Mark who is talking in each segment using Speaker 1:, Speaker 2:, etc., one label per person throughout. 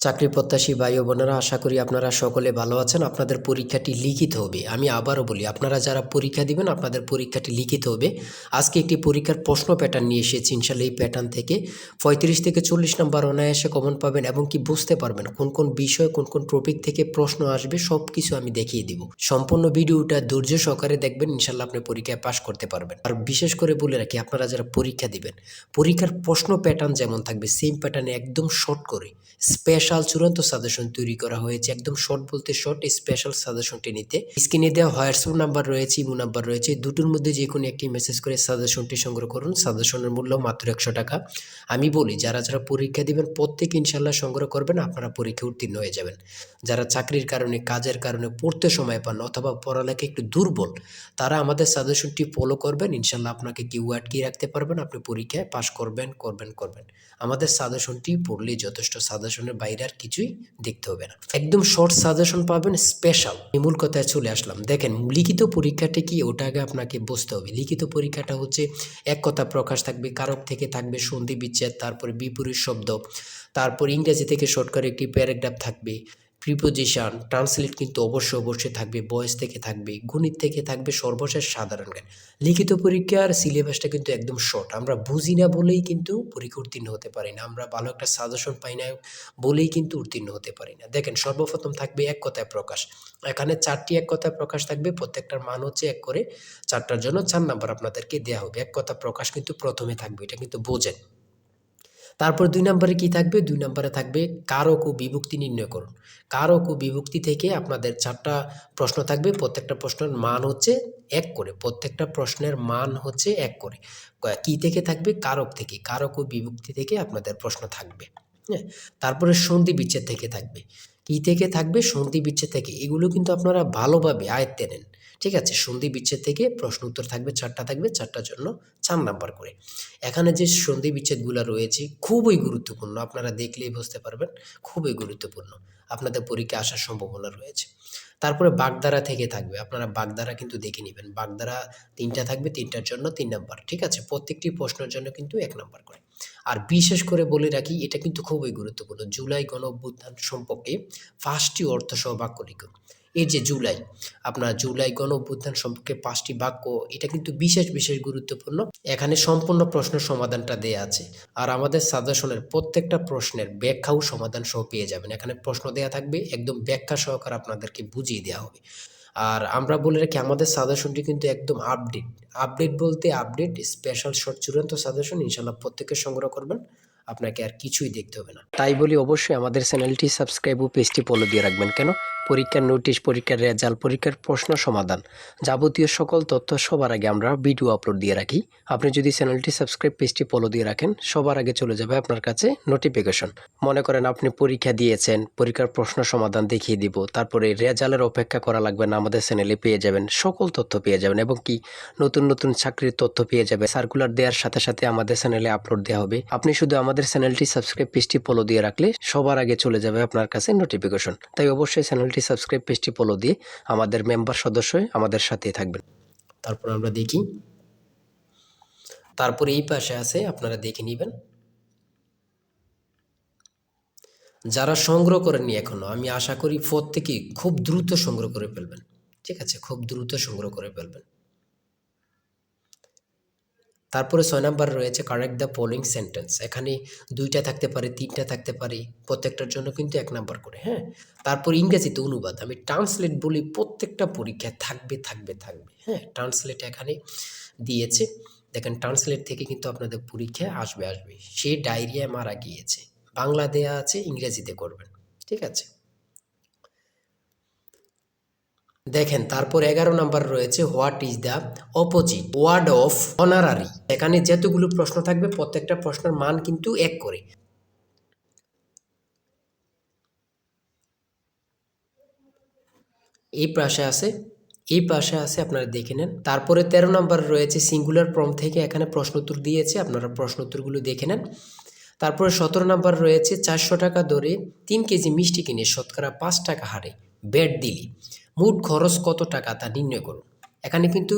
Speaker 1: চাকরি প্রত্যাশী ভাই ও বোনেরা, আশা করি আপনারা সকলে ভালো আছেন। আপনাদের পরীক্ষাটি লিখিত হবে। আমি আবারও বলি, আপনারা যারা পরীক্ষা দিবেন আপনাদের পরীক্ষাটি লিখিত হবে। আজকে একটি পরীক্ষার প্রশ্ন প্যাটার্ন নিয়ে এসেছি। ইনশাল্লাহ এই প্যাটার্ন থেকে 35 থেকে 40 নম্বর অনায়াসে কমন পাবেন এবং কি বুঝতে পারবেন কোন কোন বিষয় কোন কোন টপিক থেকে প্রশ্ন আসবে সব কিছু আমি দেখিয়ে দিব। সম্পূর্ণ ভিডিওটা ধৈর্য সহকারে দেখবেন, ইনশাল্লাহ আপনি পরীক্ষায় পাশ করতে পারবেন। আর বিশেষ করে বলে রাখি, আপনারা যারা পরীক্ষা দিবেন পরীক্ষার প্রশ্ন প্যাটার্ন যেমন থাকবে সেম প্যাটার্নে একদম শর্ট করে স্পেশাল চূড়ান্ত সাজেশন তৈরি করা হয়েছে। একদম শর্ট বলতে শর্ট, স্পেশাল সাজেশনটি নিতে স্ক্রিনে দেওয়া হোয়াটসঅ্যাপ নাম্বার রয়েছে, ইমো নাম্বার রয়েছে, দুটোর মধ্যে যে কোনো একটি মেসেজ করে সাজেশনটি সংগ্রহ করুন। সাজেশনের মূল্য মাত্র 100 টাকা। আমি বলি, যারা যারা পরীক্ষা দিবেন প্রত্যেকে ইনশাল্লাহ সংগ্রহ করবেন, আপনারা পরীক্ষা উত্তীর্ণ হয়ে যাবেন। যারা চাকরির কারণে কাজের কারণে পড়তে সময় পান অথবা পড়ালেখা একটু দুর্বল, তারা আমাদের সাজেশনটি ফলো করবেন। ইনশাল্লাহ আপনাকে কেউ আটকিয়ে রাখতে পারবেন, আপনি পরীক্ষায় পাশ করবেন করবেন করবেন। আমাদের সাজেশনটি পড়লেই যথেষ্ট, সাজেশনের বাইরে আর কিছুই দেখতে হবে না। একদম শর্ট সাজেশন পাবেন, স্পেশাল। মূল কথায় চলে আসলাম। দেখেন, লিখিত পরীক্ষাটা কি ওটা আগে আপনাকে বুঝতে হবে। লিখিত পরীক্ষাটা হচ্ছে এক কথা প্রকাশ থাকবে, কারক থেকে থাকবে সন্ধি বিচ্ছেদ, তারপরে বিপরীত শব্দ, তারপর ইংরেজি থেকে শর্ট করে একটি প্যারাগ্রাফ থাকবে, প্রিপোজিশন, ট্রান্সলেট কিন্তু অবশ্যই থাকবে, ভয়েস থেকে থাকবে, গণিত থেকে থাকবে, সর্বশেষ সাধারণ জ্ঞান। লিখিত পরীক্ষার সিলেবাসটা কিন্তু একদম শর্ট। আমরা বুঝি না বলেই কিন্তু পরীক্ষা উত্তীর্ণ হতে পারি না, আমরা ভালো একটা সাজেশন পাই না বলেই কিন্তু উত্তীর্ণ হতে পারি না। দেখেন, সর্বপ্রথম থাকবে এক কথায় প্রকাশ। এখানে 4টি এক কথায় প্রকাশ থাকবে, প্রত্যেকটার মান হচ্ছে 1 করে। 4টার জন্য 4 নাম্বার আপনাদেরকে দেওয়া হবে। এক কথা প্রকাশ কিন্তু প্রথমে থাকবে, এটা কিন্তু বোঝেন। তারপর 2 নম্বরে কি থাকবে? 2 নম্বরে থাকবে কারক ও বিভক্তি নির্ণয় করুন। কারক ও বিভক্তি থেকে আপনাদের 4টা প্রশ্ন থাকবে। প্রত্যেকটা প্রশ্নের মান হচ্ছে 1 করে। প্রত্যেকটা প্রশ্নের মান হচ্ছে 1 করে। কি থেকে থাকবে? কারক থেকে। কারক ও বিভক্তি থেকে আপনাদের প্রশ্ন থাকবে। হ্যাঁ? তারপরে সন্ধি বিচ্ছেদ থেকে থাকবে। কি থেকে থাকবে? সন্ধি বিচ্ছেদ থেকে। এগুলো কিন্তু আপনারা ভালোভাবে আয়ত্তে নেন। ঠিক আছে? সন্ধি বিচ্ছেদ থেকে প্রশ্ন উত্তর থাকবে 4টা থাকবে, 4টার জন্য 4 নাম্বার করে। এখানে যে সন্ধি বিচ্ছেদগুলো রয়েছে খুবই গুরুত্বপূর্ণ, আপনারা দেখলেই বুঝতে পারবেন, খুবই গুরুত্বপূর্ণ। আপনাদের পরীক্ষায় আসার সম্ভাবনা রয়েছে। তারপরে বাগধারা থেকে থাকবে, আপনারা বাগধারা কিন্তু দেখে নেবেন। বাগধারা 3টা থাকবে, 3টার জন্য 3 নাম্বার। ঠিক আছে? প্রত্যেকটি প্রশ্নের জন্য কিন্তু 1 নাম্বার করে। আর বিশেষ করে বলে রাখি, এটা কিন্তু খুবই গুরুত্বপূর্ণ। জুলাই গণঅভ্যুত্থান সম্পর্কে 5টি অর্থসহ বাক্য লিখুন। এই যে জুলাই, আপনার জুলাই গণঅভ্যুত্থান সম্পর্কে 5টি বাক্য, এটা কিন্তু বিশেষ গুরুত্বপূর্ণ। এখানে সম্পূর্ণ প্রশ্নের সমাধানটা দেয়া আছে। আর আমাদের সাজেশনের প্রত্যেকটা প্রশ্নের ব্যাখ্যা ও সমাধান সহ পেয়ে যাবেন। এখানে প্রশ্ন দেয়া থাকবে, একদম ব্যাখ্যা সহকারে আপনাদেরকে বুঝিয়ে দেওয়া হবে। আর আমরা বলে রাখি, আমাদের সাজেশনটি কিন্তু একদম আপডেট। আপডেট বলতে আপডেট, স্পেশাল শর্ট চূড়ান্ত সাজেশন। ইনশাআল্লাহ প্রত্যেকে সংগ্রহ করবেন, আপনাকে আর কিছুই দেখতে হবে না। তাই বলি, অবশ্যই আমাদের চ্যানেলটি সাবস্ক্রাইব ও পেজটি ফলো দিয়ে রাখবেন। কেন? পরীক্ষার নোটিশ, পরীক্ষার রেজাল্ট, পরীক্ষার প্রশ্ন সমাধান, যাবতীয় সকল তথ্য সবার আগে আমরা ভিডিও আপলোড দিয়ে রাখি। আপনি যদি চ্যানেলটি সাবস্ক্রাইব, পেজটি ফলো দিয়ে রাখেন, সবার আগে চলে যাবে আপনার কাছে নোটিফিকেশন। মনে করেন আপনি পরীক্ষা দিয়েছেন, পরীক্ষার প্রশ্ন সমাধান দেখিয়ে দিব, তারপরে রেজাল্টের অপেক্ষা করা লাগবে না, আমাদের চ্যানেলে পেয়ে যাবেন, সকল তথ্য পেয়ে যাবেন এবং কি নতুন চাকরির তথ্য পেয়ে যাবে। সার্কুলার দেওয়ার সাথে আমাদের চ্যানেলে আপলোড দেওয়া হবে। আপনি শুধু আমাদের চ্যানেলটি সাবস্ক্রাইব, পেজটি ফলো দিয়ে রাখলে সবার আগে চলে যাবে আপনার কাছে নোটিফিকেশন। তাই অবশ্যই চ্যানেলটি সাবস্ক্রাইব, পেজটি ফলো দিয়ে আমাদের মেম্বার সদস্য হয়ে আমাদের সাথেই থাকবেন। তারপর আমরা দেখি, তারপরে এই পাশে আছে, আপনারা দেখে নেবেন। যারা সংগ্রহ করেননি এখনো, আমি আশা করি প্রত্যেকেই খুব দ্রুত সংগ্রহ করে ফেলবেন। ঠিক আছে? খুব দ্রুত সংগ্রহ করে ফেলবেন। তারপরে 6 নাম্বার রয়েছে কারেক্ট দ্য ফলোইং সেন্টেন্স। এখানে 2টা থাকতে পারে, 3টা থাকতে পারে, প্রত্যেকটার জন্য কিন্তু 1 নাম্বার করে। হ্যাঁ? তারপর ইংরেজিতে অনুবাদ। আমি ট্রান্সলেট বলি, প্রত্যেকটা পরীক্ষায় থাকবে। হ্যাঁ? ট্রান্সলেট এখানে দিয়েছে। দেখেন, ট্রান্সলেট থেকে কিন্তু আপনাদের পরীক্ষায় আসবে। সে ডায়রিয়ায় মারা গিয়েছে। বাংলা দেয়া আছে, ইংরেজিতে করবেন। ঠিক আছে? দেখেন, তারপর 11 নাম্বার রয়েছে what is the opposite word of honorary. এখানে যতগুলো প্রশ্ন থাকবে প্রত্যেকটা প্রশ্নের মান কিন্তু 1 করে। এই পাশে আছে আপনারা দেখে নেন। তারপরে 13 নাম্বার রয়েছে সিঙ্গুলার ফর্ম থেকে এখানে প্রশ্ন উত্তর দিয়েছে, আপনারা প্রশ্ন উত্তরগুলো দেখে নেন। তারপরে 17 নাম্বার রয়েছে 400 টাকা দরে 3 কেজি মিষ্টি কিনে শতকরা 5 টাকা হারে ব্যাট দিলে মোট খরচ কত টাকা তা নির্ণয় করুন। এখানে কিন্তু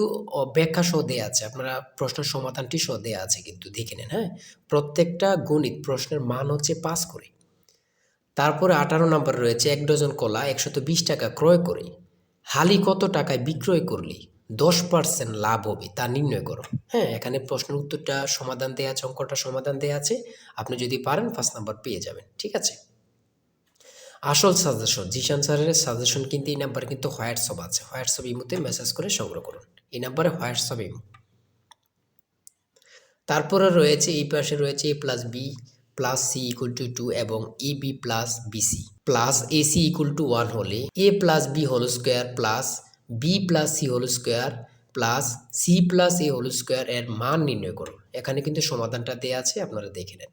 Speaker 1: ব্যাখ্যা সহ দেয়া আছে, আপনারা প্রশ্নের সমাধানটি সহ দেয়া আছে, কিন্তু দেখে নেন। হ্যাঁ? প্রত্যেকটা গণিত প্রশ্নের মান হচ্ছে 5 করে। তারপরে 18 নাম্বার রয়েছে 1 ডজন কলা 120 টাকা ক্রয় করে হালি কত টাকায় বিক্রয় করলে 10% লাভ হবে তা নির্ণয় করো। হ্যাঁ, এখানে প্রশ্নের উত্তরটা সমাধান দেয়া আছে, অঙ্কটা সমাধান দেয়া আছে। আপনি যদি পারেন 5 নাম্বার পেয়ে যাবেন। ঠিক আছে? আসল সাজেশন জিশান স্যারের সাজেশন কিন্তু এই নাম্বারে কিন্তু হোয়াটসঅ্যাপ আছে। হোয়াটসঅ্যাপ ইমোতে মেসেজ করে সংগ্রহ করুন। এই নাম্বারে হোয়াটসঅ্যাপ ইমো। তারপরে রয়েছে এই পাশে রয়েছে a plus B plus C equal to 2 এবং A B plus BC plus AC equal to 1 হলে A plus B whole square plus B plus C whole square plus C plus A whole square এর মান নির্ণয় করুন। এখানে কিন্তু সমাধানটা দেওয়া আছে, আপনারা দেখে নেন।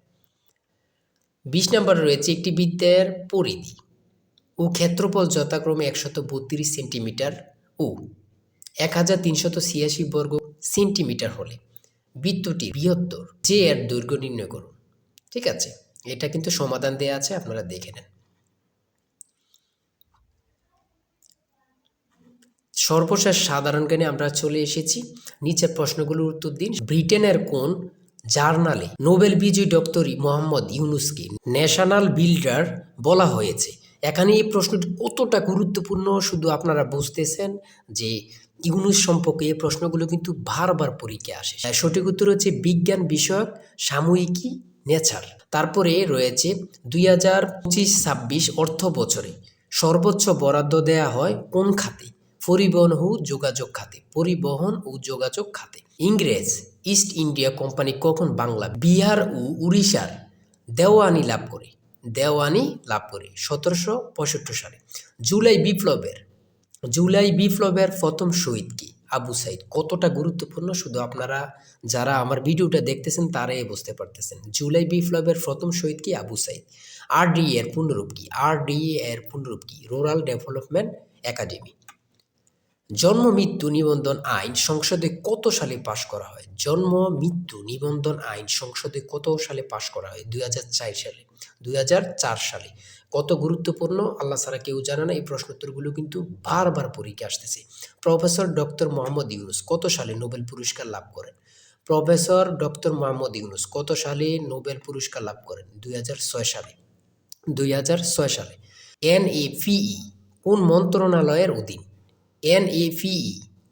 Speaker 1: 20 নম্বরে রয়েছে একটি বৃত্তের পরিধি ও ক্ষেত্রফল যথাক্রমে 132 সেন্টিমিটার ও 1386 বর্গ সেন্টিমিটার হলে বৃত্তটি বৃহত্তর যে এর দৈর্ঘ্য নির্ণয় করুন। ঠিক আছে, এটা কিন্তু সমাধান দেয়া আছে, আপনারা দেখে নেন। সর্বশেষ সাধারণ জ্ঞানে আমরা চলে এসেছি। নিচের প্রশ্নগুলোর উত্তর দিন। ব্রিটেনের কোন জার্নালে নোবেল বিজয়ী ডক্টর মোহাম্মদ ইউনুসকে ন্যাশনাল বিল্ডার বলা হয়েছে? এখানে এই প্রশ্নটি কতটা গুরুত্বপূর্ণ শুধু আপনারা বুঝতেছেন যে ইউনুস সম্পর্কে এই প্রশ্নগুলো কিন্তু বারবার পরীক্ষায় আসে। সঠিক উত্তর হচ্ছে বিজ্ঞান বিষয়ক সাময়িকী নেচার। তারপরে রয়েছে 2025-26 অর্থ বছরে সর্বোচ্চ বরাদ্দ দেয়া হয় কোন খাতে? পরিবহন ও যোগাযোগ খাতে। পরিবহন ও যোগাযোগ খাতে। ইংরেজ ইস্ট ইন্ডিয়া কোম্পানি কখন বাংলা, বিহার ও উড়িষ্যার দেওয়ানি লাভ করে? 1765 সালে। জুলাই বিপ্লবের প্রথম শহীদ কি? আবু সাইদ। কতটা গুরুত্বপূর্ণ শুধু আপনারা যারা আমার ভিডিওটা দেখতেছেন তারাই বুঝতে পারতেছেন। জুলাই বিপ্লবের প্রথম শহীদ কি? আবু সাইদ। আরডিএ এর পূর্ণরূপ কি? Rural development academy. জন্ম মৃত্যু নিবন্ধন আইন সংসদে কত সালে পাশ করা হয়? জন্ম মৃত্যু নিবন্ধন আইন সংসদে কত সালে পাশ করা হয়? 2004 সালে। 2004 সালে। কত গুরুত্বপূর্ণ আল্লাহ ছাড়া কেউ জানে না। এই প্রশ্নোত্তরগুলো কিন্তু বারবার পরীক্ষা আসতেছে। প্রফেসর ডক্টর মোহাম্মদ ইউনুস কত সালে নোবেল পুরস্কার লাভ করেন? প্রফেসর ডক্টর মোহাম্মদ ইউনুস কত সালে নোবেল পুরস্কার লাভ করেন? 2006 সালে। 2006 সালে। এনএপিই কোন মন্ত্রণালয়ের অধীন? এনএপিই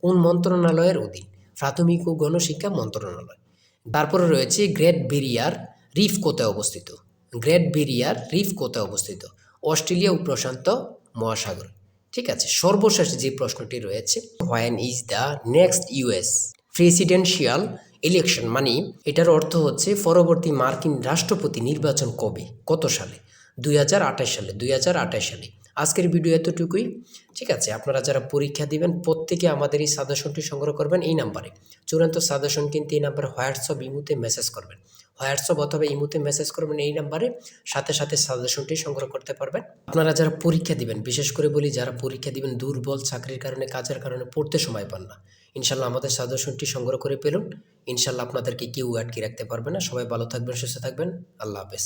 Speaker 1: কোন মন্ত্রণালয়ের অধীন? প্রাথমিক ও গণশিক্ষা মন্ত্রণালয়। তারপরে রয়েছে গ্রেট ব্যারিয়ার রিফ কোথায় অবস্থিত? অস্ট্রেলিয়া ও প্রশান্ত মহাসাগর। ঠিক আছে, সর্বশেষ যে প্রশ্নটি রয়েছে, when is the next US presidential election? মানে এটার অর্থ হচ্ছে পরবর্তী মার্কিন রাষ্ট্রপতি নির্বাচন কবে, কত সালে? 2028 সালে। 2028 সালে। আজকের ভিডিও এতটুকুই। ঠিক আছে, আপনারা যারা পরীক্ষা দিবেন প্রত্যেকে আমাদের এই সাজেশনটি সংগ্রহ করবেন এই নাম্বারে। চূড়ান্ত সাজেশন কিন্তু এই নাম্বারে হোয়াটসঅ্যাপ ইমোতে মেসেজ করবেন। হোয়াটসঅ্যাপ অথবা ইমোতে মেসেজ করবেন এই নাম্বারে, সাথে সাথে সাজেশনটি সংগ্রহ করতে পারবেন। আপনারা যারা পরীক্ষা দিবেন, বিশেষ করে বলি যারা পরীক্ষা দিবেন দুর্বল, চাকরির কারণে কাজের কারণে পড়তে সময় পান না, ইনশাল্লাহ আমাদের সাজেশনটি সংগ্রহ করে পেলুন। ইনশাল্লাহ আপনাদেরকে কেউ আটকে রাখতে পারবে না। সবাই ভালো থাকবেন, সুস্থ থাকবেন। আল্লাহ হাফেজ।